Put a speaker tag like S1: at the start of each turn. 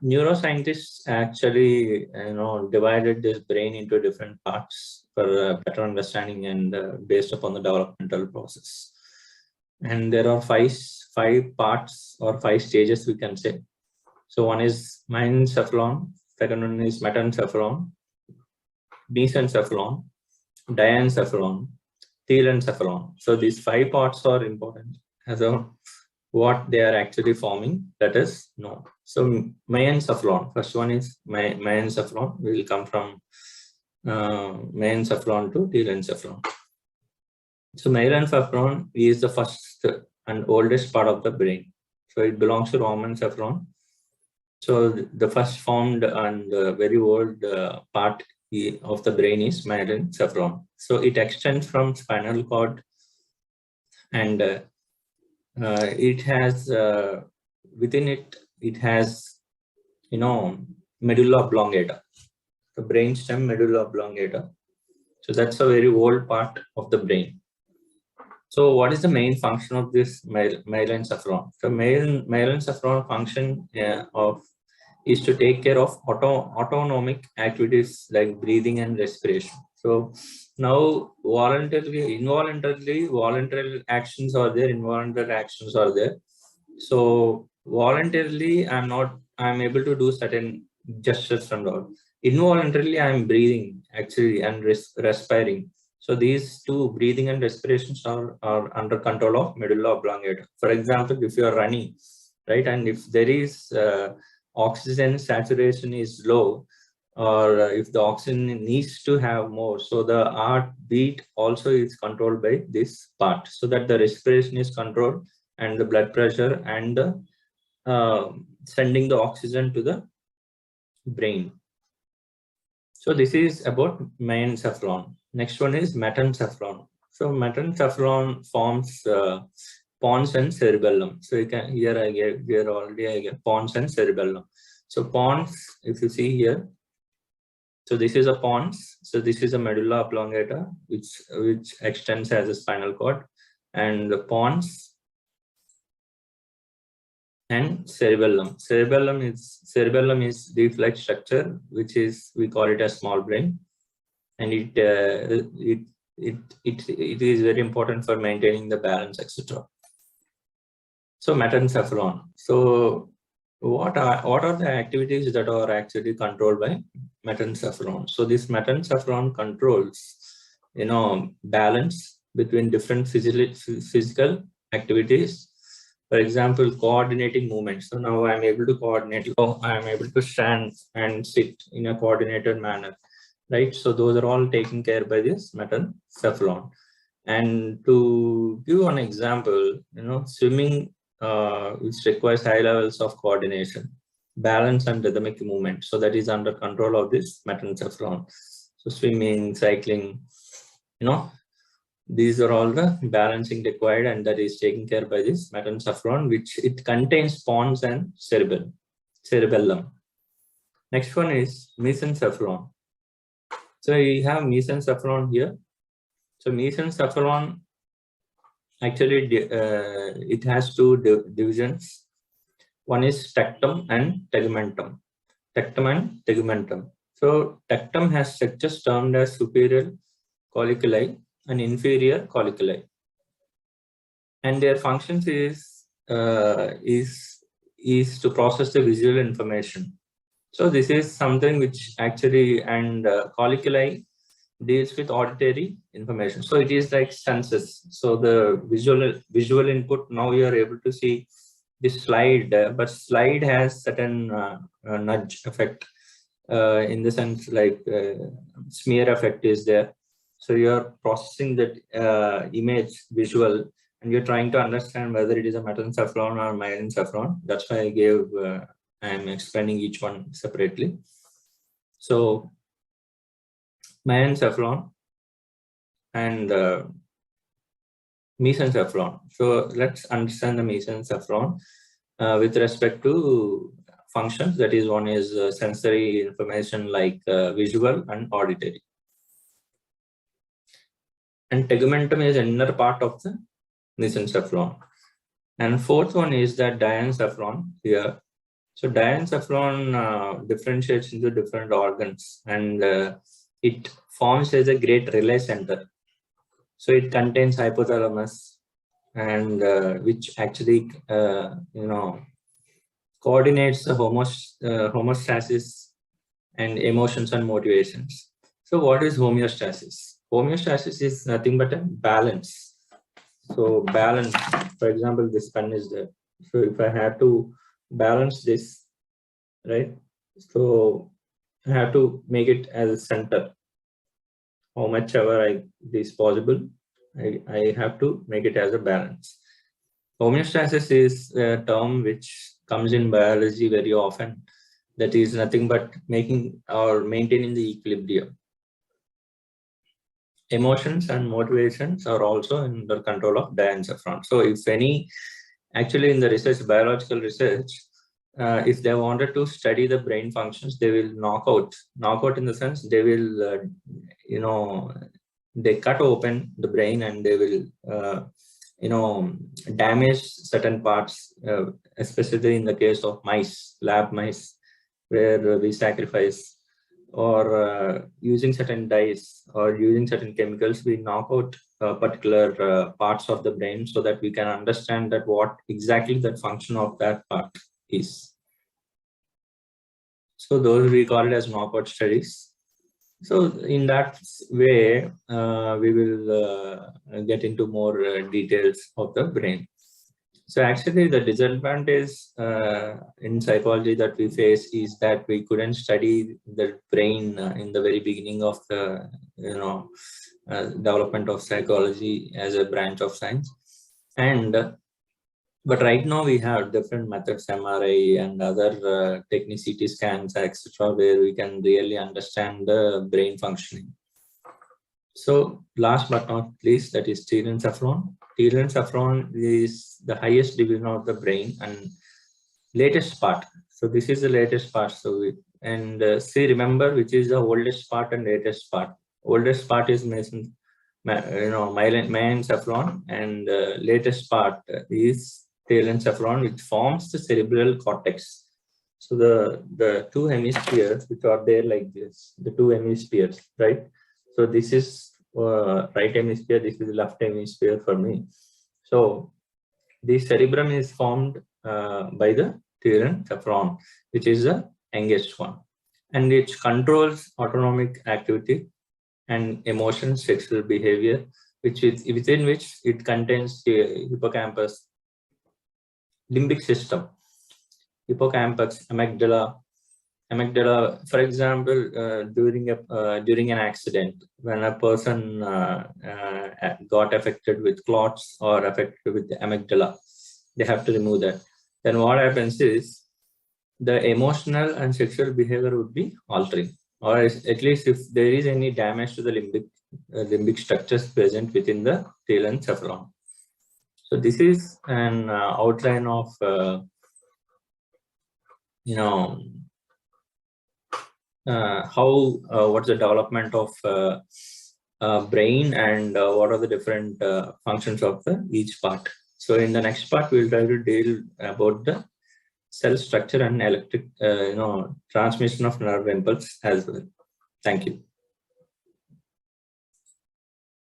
S1: neuroscientists actually, divided this brain into different parts for better understanding and based upon the developmental process. And there are five parts or 5 stages we can say. So one is mesencephalon, second one is metencephalon, mesencephalon, diencephalon, telencephalon. So these 5 parts are important as a what they are actually forming, let us know. So mesencephalon, first one is mesencephalon. We will come from mesencephalon to telencephalon. So mesencephalon is the first and oldest part of the brain. So it belongs to Vamsy. So the first formed and very old part of the brain is mesencephalon. So it extends from spinal cord, and it has within it has medulla oblongata, the brainstem medulla oblongata. So that's a very old part of the brain. So what is the main function of this mesencephalon? So mesencephalon function is to take care of autonomic activities like breathing and respiration. So now involuntarily, voluntary actions are there, involuntary actions are there. So voluntarily, I'm able to do certain gestures and all. Involuntarily, I'm breathing actually and respiring. So these two, breathing and respirations, are under control of medulla oblongata. For example, if you are running, right, and if there is oxygen saturation is low, or if the oxygen needs to have more, so the heartbeat also is controlled by this part, so that the respiration is controlled and the blood pressure and sending the oxygen to the brain. So this is about mesencephalon. Next one is metencephalon. So metencephalon forms pons and cerebellum. So you can here I gave pons and cerebellum. So pons, if you see here, so this is a pons. So this is a medulla oblongata, which extends as a spinal cord, and the pons and cerebellum. Cerebellum is leaf-like structure, which is, we call it a small brain, and it is very important for maintaining the balance, etc. So metencephalon. So what are the activities that are actually controlled by metencephalon? So this metencephalon controls, balance between different physical activities. For example, coordinating movements. So now I'm able to coordinate. I'm able to stand and sit in a coordinated manner, right? So those are all taken care by this metencephalon. And to give an example, swimming, which requires high levels of coordination, balance, and rhythmic movement. So that is under control of this metencephalon. So swimming, cycling, these are all the balancing required, and that is taken care by this metencephalon, which it contains pons and cerebellum. Next one is mesencephalon. So we have mesencephalon here. So mesencephalon, actually it has 2 divisions. One is tectum and tegumentum. Tectum and tegumentum. So tectum has structures termed as superior colliculi and inferior colliculi, and their functions is to process the visual information. So this is something which actually, and colliculi deals with auditory information. So it is like senses. So the visual input, now you are able to see this slide, but slide has certain nudge effect, in the sense like smear effect is there. So you are processing that image visual, and you're trying to understand whether it is a metencephalon or mesencephalon. That's why I am explaining each one separately. So mesencephalon and mesencephalon. So let's understand the mesencephalon with respect to functions. That is, one is sensory information like visual and auditory. And tegumentum is another part of the mesencephalon. And fourth one is that diencephalon here. So diencephalon differentiates into different organs, and it forms as a great relay center. So it contains hypothalamus, and which actually coordinates the homeostasis and emotions and motivations. So what is homeostasis? Homeostasis is nothing but a balance. So balance, for example, this pen is there. So if I have to balance this, right? So I have to make it as a center. How much ever is possible, I have to make it as a balance. Homeostasis is a term which comes in biology very often. That is nothing but making or maintaining the equilibrium. Emotions and motivations are also under control of diencephalon. So if any, actually in the research, biological research, if they wanted to study the brain functions, they will knock out in the sense they will, they cut open the brain and they will, damage certain parts, especially in the case of mice, lab mice, where we sacrifice, or using certain dyes or using certain chemicals, we knock out particular parts of the brain so that we can understand that what exactly the function of that part is. So those we call it as knockout studies. So in that way, we will get into more details of the brain. So actually the disadvantage in psychology that we face is that we couldn't study the brain in the very beginning of the development of psychology as a branch of science. And but right now we have different methods, MRI and other techniques, CT scans, etc., where we can really understand the brain functioning. So last but not least, that is telencephalon. Telencephalon is the highest division of the brain and latest part. So this is the latest part. So see, remember which is the oldest part and latest part. Oldest part is myelencephalon, and latest part is telencephalon, which forms the cerebral cortex. So the two hemispheres which are there like this, the two hemispheres, right? So this is right hemisphere, this is the left hemisphere for me. So the cerebrum is formed by the telencephalon, which is the youngest one, and it controls autonomic activity and emotions, sexual behavior, within which it contains the hippocampus, limbic system, hippocampus, amygdala. For example, during an accident, when a person got affected with clots or affected with the amygdala, they have to remove that. Then what happens is the emotional and sexual behavior would be altering, or at least if there is any damage to the limbic structures present within the telencephalon. So this is an outline of what's the development of brain, and what are the different functions of each part. So in the next part, we'll try to deal about the cell structure and electric transmission of nerve impulse as well. Thank you.